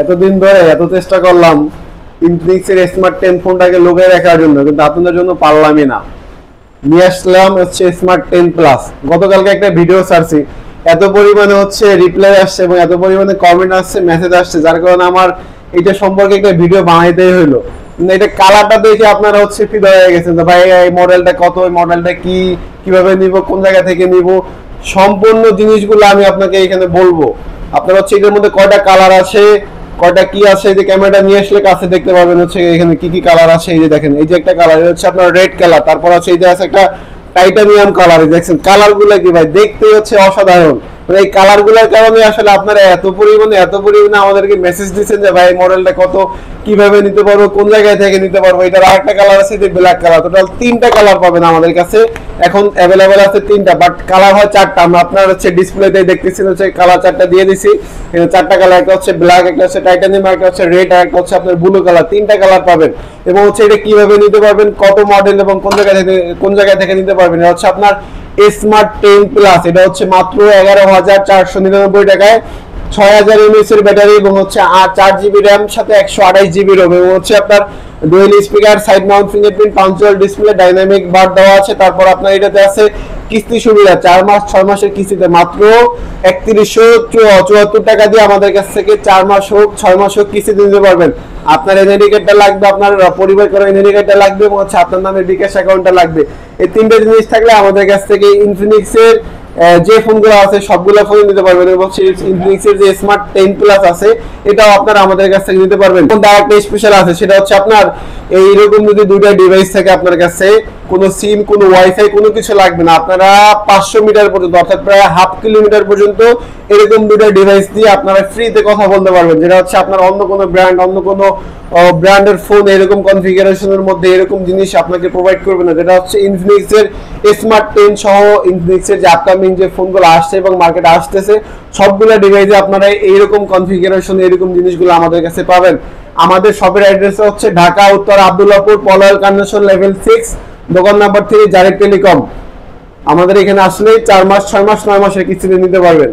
এতদিন ধরে এত চেষ্টা করলাম ইনফিনিক্সের স্মার্ট 10 ফোনটাকে লুকিয়ে রাখার জন্য, কিন্তু আপনাদের জন্য পারলামই না। নিয়ে আসলাম হচ্ছে স্মার্ট 10 প্লাস। গতকালকে একটা ভিডিও ছাড়ছি, এত পরিমাণে হচ্ছে রিপ্লাই আসছে এবং এত পরিমাণে কমেন্ট আসছে, মেসেজ আসছে, যার কারণে আমার এটা সম্পর্কে একটা ভিডিও বানাইতেই হইলো। এটা কালারটা দেখে আপনারা হচ্ছে ফিদা হয়ে গেছেন যে ভাই এই মডেলটা কত, এই মডেলটা কি, কিভাবে নিব, কোন জায়গা থেকে নিব, সম্পূর্ণ জিনিসগুলো আমি আপনাকে এখানে বলবো। আপনার হচ্ছে এটার মধ্যে কয়টা কালার আছে, কয়টা কি আছে, এই যে ক্যামেরাটা নিয়ে আসলে কাছে দেখতে পাবেন হচ্ছে এখানে কি কি কালার আছে। এই যে দেখেন, এই যে একটা কালার হচ্ছে আপনার রেড কালার, তারপর আছে এই যে আছে একটা টাইটানিয়াম কালার। দেখছেন কালার গুলো কি ভাই, দেখতে হচ্ছে অসাধারণ। এই কালার গুলোর কারণে আসলে আপনারা এত পরিমাণে আমাদেরকে মেসেজ দিচ্ছেন যে ভাই মডেলটা কত, কিভাবে নিতে পারবো, কোন জায়গায় থেকে নিতে পারবো। এটার আরেকটা কালার আছে যে ব্ল্যাক কালার। টোটাল 3টা কালার পাবেন আমাদের কাছে, এখন অ্যাভেলেবেল আছে 3টা, বাট কালার হয় 4টা। আমরা আপনার হচ্ছে ডিসপ্লেতে দেখতেছেন হচ্ছে কালার 4টা দিয়ে দিছি। এখানে 4টা কালার, একটা হচ্ছে ব্ল্যাক, একটা হচ্ছে টাইটানিয়াম, একটা হচ্ছে রেড, আর একটা হচ্ছে আপনার ব্লু কালার। 3টা কালার পাবেন। এবং হচ্ছে এটা কিভাবে নিতে পারবেন, কত মডেল এবং কোন জায়গা থেকে নিতে পারবেন, এটা হচ্ছে আপনার স্মার্ট 10 প্লাস। এটা হচ্ছে মাত্র 11,499 টাকায়, 6000 mAh এর ব্যাটারি এবং হচ্ছে 4GB র্যাম, সাথে 128GB রোম, এবং হচ্ছে আপনার dual speaker, side mount fingerprint, punctual display, dynamic bar দেওয়া আছে। তারপর আপনার এটাতে আছে কিস্তি সুবিধা, 4 মাস 6 মাসের কিস্তিতে মাত্র 3174 টাকা দিয়ে আমাদের কাছ থেকে 4 মাস হোক 6 মাস হোক কিস্তি নিতে পারবেন। আপনার এনআইডি কার্ডটা লাগবে, আপনার পরিবার করার এনআইডি কার্ডটা লাগবে, এবং হচ্ছে আপনার নামে বিকাশ অ্যাকাউন্টটা লাগবে। এই 3টে জিনিস থাকলে আমাদের কাছ থেকে ইনফিনিক্সের যে ফোনগুলো আছে সবগুলো ফোন নিতে পারবেন। এবং ইনফিনিক্সের যে স্মার্ট 10 প্লাস আছে এটাও আপনারা আমাদের কাছ থেকে নিতে পারবেন। একটা স্পেশাল আছে, সেটা হচ্ছে আপনার এইরকম যদি দুইটা ডিভাইস থাকে আপনার কাছে, কোনো সিম, কোনো ওয়াইফাই, কোনো কিছু লাগবে না। আপনারা 500 মিটার পর্যন্ত, অর্থাৎ প্রায় হাফ কিলোমিটার পর্যন্ত এরকম দুইটা ডিভাইস দিয়ে আপনারা ফ্রিতে কথা বলতে পারবেন, যেটা হচ্ছে আপনার অন্য কোনো ব্র্যান্ড, অন্য কোনো ব্র্যান্ডের ফোন এরকম কনফিগারেশনের মধ্যে এরকম জিনিস আপনাকে প্রোভাইড করবে না। যেটা হচ্ছে ইনফিনিক্সের স্মার্ট 10 সহ ইনফিনিক্সের যে আপকামিং যে ফোনগুলো আসছে এবং মার্কেটে আসতেছে সবগুলো ডিভাইসে আপনারা এইরকম কনফিগারেশন, এরকম জিনিসগুলো আমাদের কাছে পাবেন। আমাদের শপের অ্যাড্রেস হচ্ছে ঢাকা উত্তর আব্দুল্লাহপুর, পলয়েল কান্নাসন, লেভেল 6, দোকান নাম্বার 3, জারেদ টেলিকম। আমাদের এখানে আসলে 4 মাস 6 মাস 9 মাসের কিস্তিতে নিতে পারবেন।